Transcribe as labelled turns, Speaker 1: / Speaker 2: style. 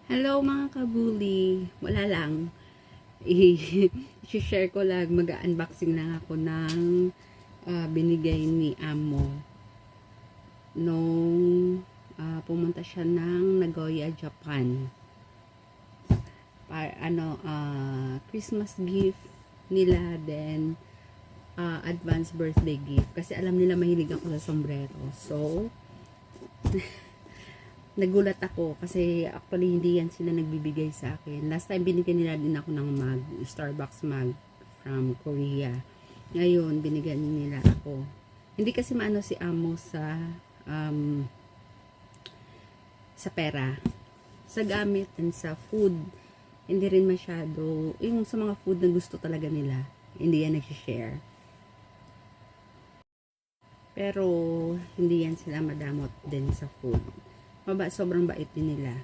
Speaker 1: Hello mga kabuli. Wala lang. I-share ko lang. Mag-unboxing lang ako ng binigay ni Amo. Nung pumunta siya ng Nagoya, Japan. Christmas gift nila. Then, advance birthday gift. Kasi alam nila mahilig ako sa sombrero. So, nagulat ako kasi actually hindi yan sila nagbibigay sa akin. Last time binigyan nila din ako ng mug, Starbucks mug from Korea. Ngayon binigyan nila ako. Hindi kasi maano si Amo sa pera, sa gamit and sa food. Hindi rin masyado yung sa mga food na gusto talaga nila. Hindi yan nag-share. Pero hindi yan sila madamot din sa food. Sobrang bait din nila.